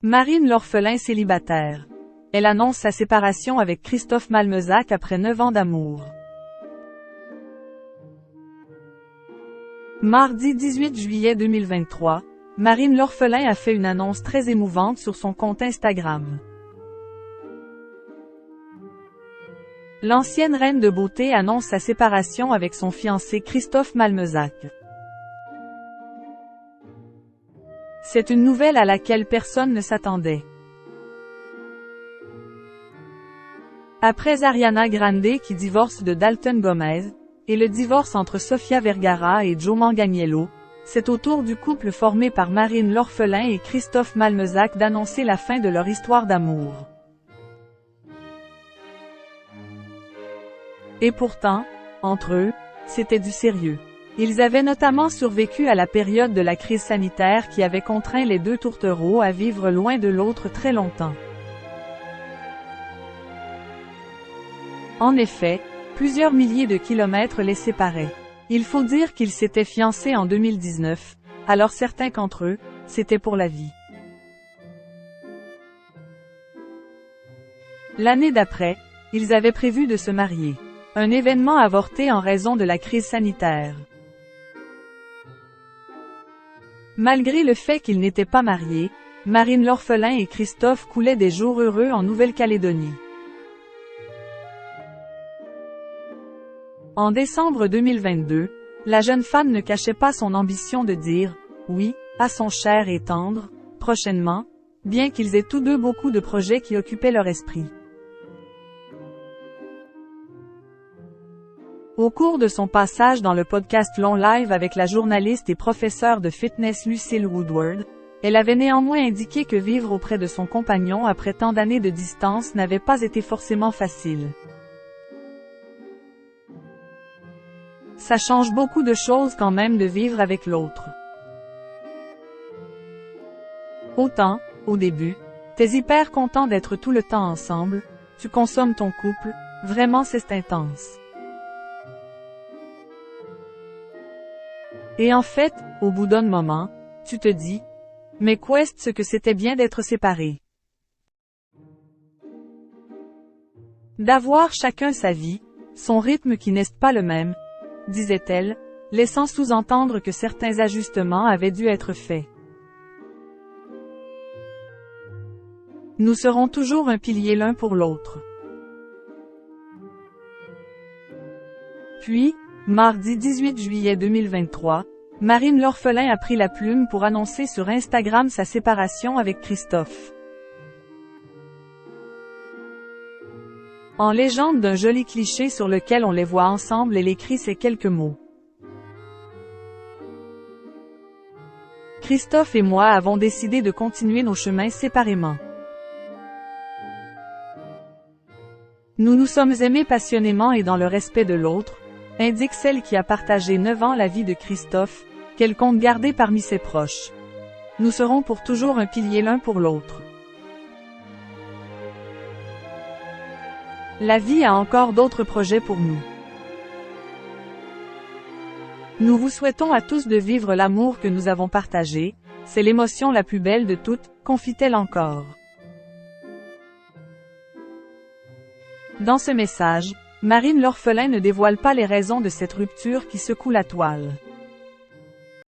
Marine l'orphelin célibataire. Elle annonce sa séparation avec Christophe Malmezac après 9 ans d'amour. Mardi 18 juillet 2023, Marine l'orphelin a fait une annonce très émouvante sur son compte Instagram. L'ancienne reine de beauté annonce sa séparation avec son fiancé Christophe Malmezac. C'est une nouvelle à laquelle personne ne s'attendait. Après Ariana Grande qui divorce de Dalton Gomez, et le divorce entre Sofia Vergara et Joe Manganiello, c'est au tour du couple formé par Marine l'orphelin et Christophe Malmezac d'annoncer la fin de leur histoire d'amour. Et pourtant, entre eux, c'était du sérieux. Ils avaient notamment survécu à la période de la crise sanitaire qui avait contraint les deux tourtereaux à vivre loin de l'autre très longtemps. En effet, plusieurs milliers de kilomètres les séparaient. Il faut dire qu'ils s'étaient fiancés en 2019, alors certains qu'entre eux, c'était pour la vie. L'année d'après, ils avaient prévu de se marier. Un événement avorté en raison de la crise sanitaire. Malgré le fait qu'ils n'étaient pas mariés, Marine l'orphelin et Christophe coulaient des jours heureux en Nouvelle-Calédonie. En décembre 2022, la jeune femme ne cachait pas son ambition de dire « oui » à son cher et tendre, prochainement, bien qu'ils aient tous deux beaucoup de projets qui occupaient leur esprit. Au cours de son passage dans le podcast Long Live avec la journaliste et professeure de fitness Lucille Woodward, elle avait néanmoins indiqué que vivre auprès de son compagnon après tant d'années de distance n'avait pas été forcément facile. Ça change beaucoup de choses quand même de vivre avec l'autre. Autant, au début, t'es hyper content d'être tout le temps ensemble, tu consommes ton couple, vraiment c'est intense. Et en fait, au bout d'un moment, tu te dis, mais qu'est-ce ce que c'était bien d'être séparés. D'avoir chacun sa vie, son rythme qui n'est pas le même, disait-elle, laissant sous-entendre que certains ajustements avaient dû être faits. Nous serons toujours un pilier l'un pour l'autre. Puis, mardi 18 juillet 2023, Marine l'orphelin a pris la plume pour annoncer sur Instagram sa séparation avec Christophe. En légende d'un joli cliché sur lequel on les voit ensemble, elle écrit ces quelques mots. Christophe et moi avons décidé de continuer nos chemins séparément. Nous nous sommes aimés passionnément et dans le respect de l'autre, indique celle qui a partagé 9 ans la vie de Christophe, qu'elle compte garder parmi ses proches. Nous serons pour toujours un pilier l'un pour l'autre. La vie a encore d'autres projets pour nous. Nous vous souhaitons à tous de vivre l'amour que nous avons partagé, c'est l'émotion la plus belle de toutes, confie-t-elle encore. Dans ce message, Marine l'orphelin ne dévoile pas les raisons de cette rupture qui secoue la toile.